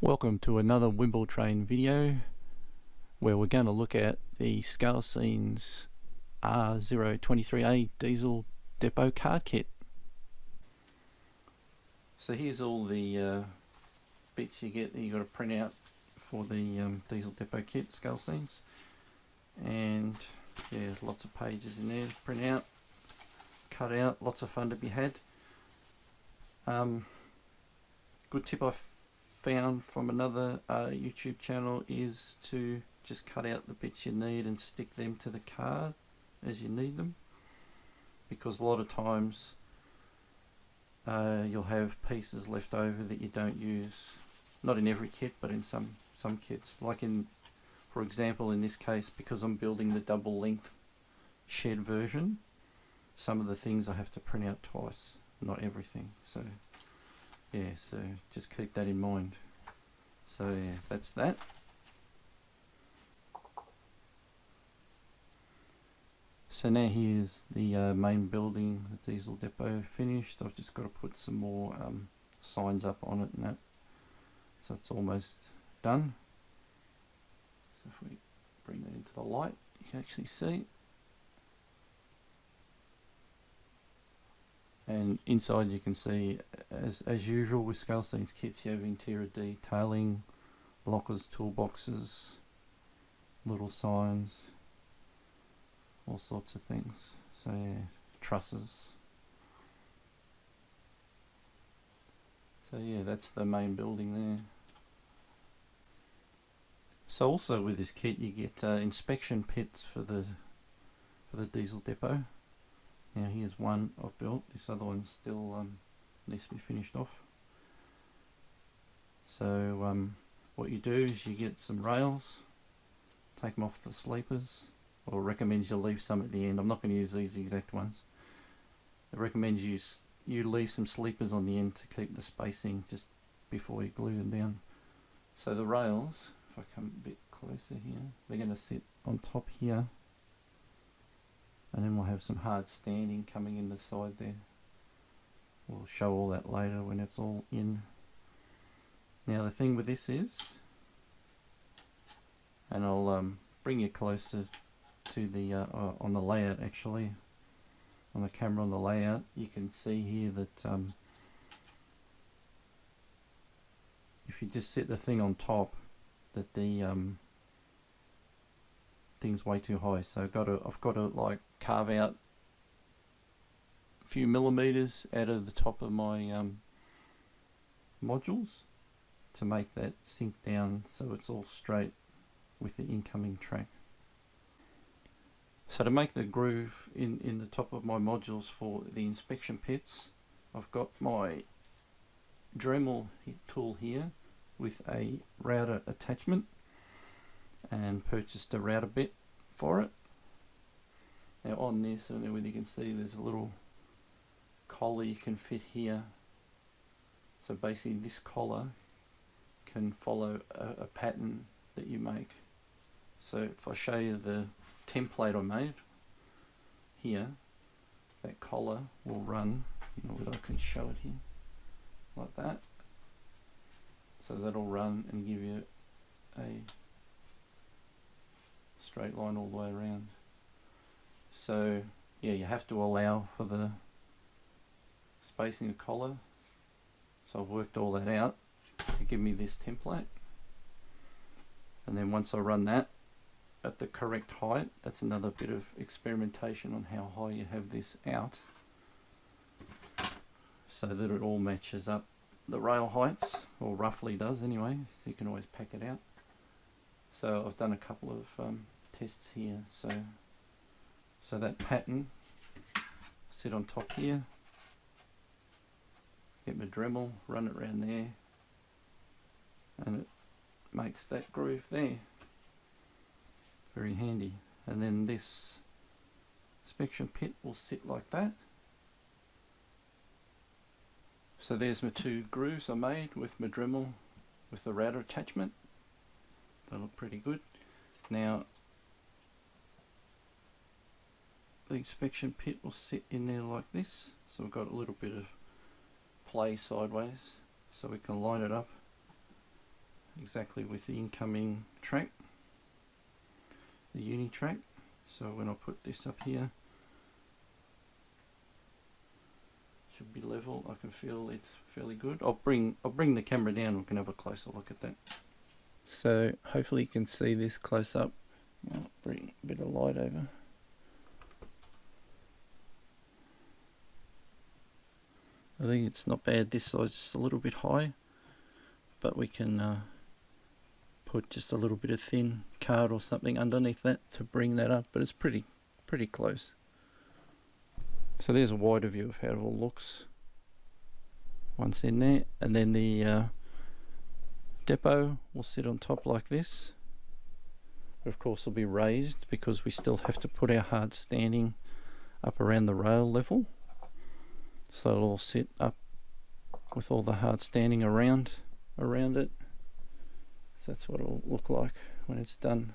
Welcome to another Wimble Train video where we're going to look at the Scalescenes R023a diesel depot card kit. So here's all the bits you get that you've got to print out for the diesel depot kit, Scalescenes. And yeah, lots of pages in there to print out, cut out, lots of fun to be had. Good tip I found from another YouTube channel is to just cut out the bits you need and stick them to the card as you need them, because a lot of times you'll have pieces left over that you don't use, not in every kit but in some kits, like for example in this case, because I'm building the double length shed version, some of the things I have to print out twice, not everything. So yeah, so just keep that in mind. So yeah, that's that. So now here's the main building, the diesel depot finished. I've just got to put some more signs up on it and that. So it's almost done. So if we bring that into the light, you can actually see. And inside you can see, as usual with Scalescenes kits, you have interior detailing, lockers, toolboxes, little signs, all sorts of things. So yeah, trusses. So yeah, that's the main building there. So also with this kit you get inspection pits for the diesel depot. Now here's one I've built, this other one still needs to be finished off. So what you do is you get some rails, take them off the sleepers, or recommends you leave some at the end. I'm not going to use these exact ones. It recommends you leave some sleepers on the end to keep the spacing just before you glue them down. So the rails, if I come a bit closer here, they're going to sit on top here. And then we'll have some hard standing coming in the side there. We'll show all that later when it's all in. Now the thing with this is, and I'll bring you closer to the on the layout actually, on the camera on the layout, you can see here that if you just set the thing on top, that the thing's way too high. So I've got to like carve out a few millimeters out of the top of my modules to make that sink down so it's all straight with the incoming track. So to make the groove in the top of my modules for the inspection pits, I've got my Dremel tool here with a router attachment, and purchased a router bit for it. Now on this, and you can see there's a little collar you can fit here. So basically this collar can follow a pattern that you make. So if I show you the template I made here, that collar will run, whether I can show it here, like that. So that'll run and give you a straight line all the way around. So yeah, you have to allow for the spacing of collar. So I've worked all that out to give me this template, and then once I run that at the correct height, that's another bit of experimentation on how high you have this out so that it all matches up the rail heights, or roughly does anyway, so you can always pack it out. So I've done a couple of tests here. So that pattern, sit on top here, get my Dremel, run it around there, and it makes that groove there. Very handy. And then this inspection pit will sit like that. So there's my two grooves I made with my Dremel with the router attachment. They look pretty good. Now the inspection pit will sit in there like this, so we've got a little bit of play sideways so we can line it up exactly with the incoming track, the uni track. So when I put this up here, should be level. I can feel it's fairly good. I'll bring the camera down. We can have a closer look at that. So hopefully you can see this close up. I'll bring a bit of light over. I think it's not bad this size, just a little bit high, but we can put just a little bit of thin card or something underneath that to bring that up, but it's pretty close. So there's a wider view of how it all looks once in there, and then the depot will sit on top like this, but of course it'll be raised because we still have to put our hard standing up around the rail level. So it'll all sit up with all the hard standing around it. So that's what it'll look like when it's done.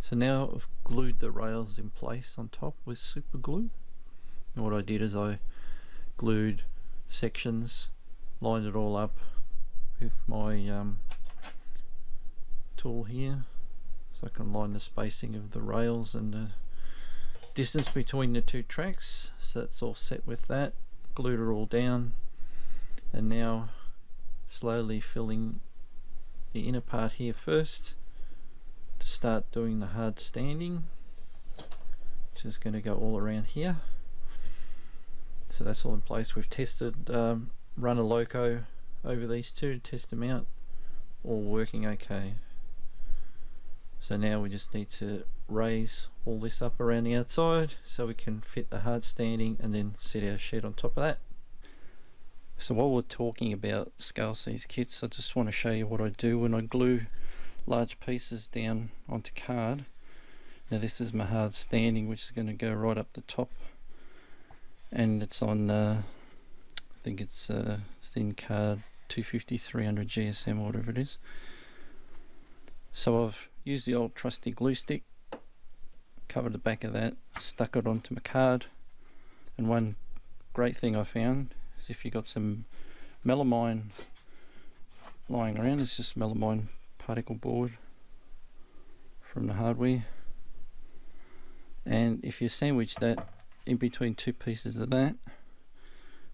So now I've glued the rails in place on top with super glue. And what I did is I glued sections, lined it all up with my tool here, so I can line the spacing of the rails and the distance between the two tracks. So it's all set with that. Glued it all down, and now slowly filling the inner part here first to start doing the hard standing, which is going to go all around here. So that's all in place. We've tested, run a loco over these two to test them out, all working okay. So now we just need to raise all this up around the outside so we can fit the hard standing and then set our shed on top of that. So while we're talking about Scalescenes kits, I just want to show you what I do when I glue large pieces down onto card. Now this is my hard standing, which is going to go right up the top, and it's on I think it's thin card 250-300 GSM or whatever it is. So I've used the old trusty glue stick, covered the back of that, stuck it onto my card, and one great thing I found is if you got some melamine lying around, it's just melamine particle board from the hardware, and if you sandwich that in between two pieces of that,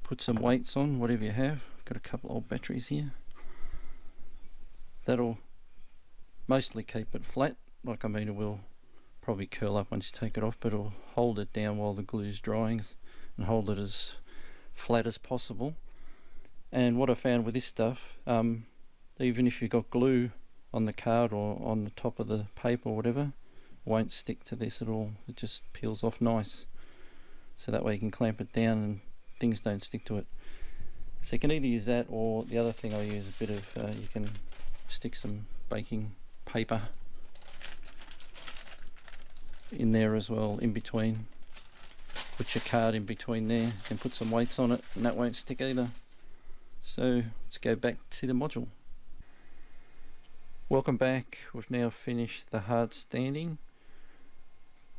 put some weights on, whatever you have, got a couple old batteries here, that'll mostly keep it flat. Like, I mean, it will probably curl up once you take it off, but it'll hold it down while the glue's drying and hold it as flat as possible. And what I found with this stuff, even if you've got glue on the card or on the top of the paper or whatever, it won't stick to this at all. It just peels off nice, so that way you can clamp it down and things don't stick to it. So you can either use that, or the other thing I use a bit of, you can stick some baking paper in there as well, in between. Put your card in between there and put some weights on it, and that won't stick either. So let's go back to the module. Welcome back. We've now finished the hard standing.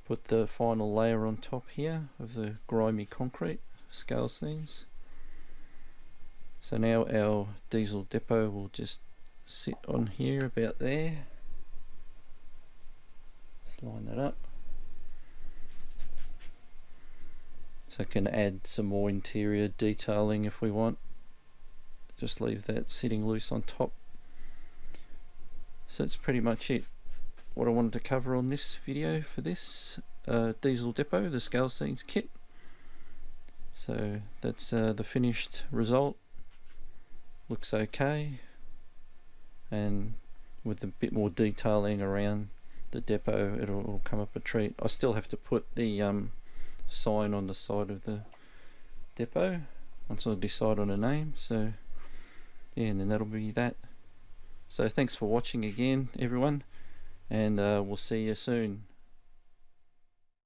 Put the final layer on top here of the grimy concrete Scalescenes. So now our diesel depot will just sit on here about there. Just line that up. So I can add some more interior detailing if we want. Just leave that sitting loose on top. So that's pretty much it. What I wanted to cover on this video for this diesel depot, the Scalescenes kit. So that's the finished result. Looks okay, and with a bit more detailing around the depot, it'll come up a treat. I still have to put the sign on the side of the depot once I decide on a name. So yeah, and then that'll be that. So thanks for watching again, everyone, and we'll see you soon.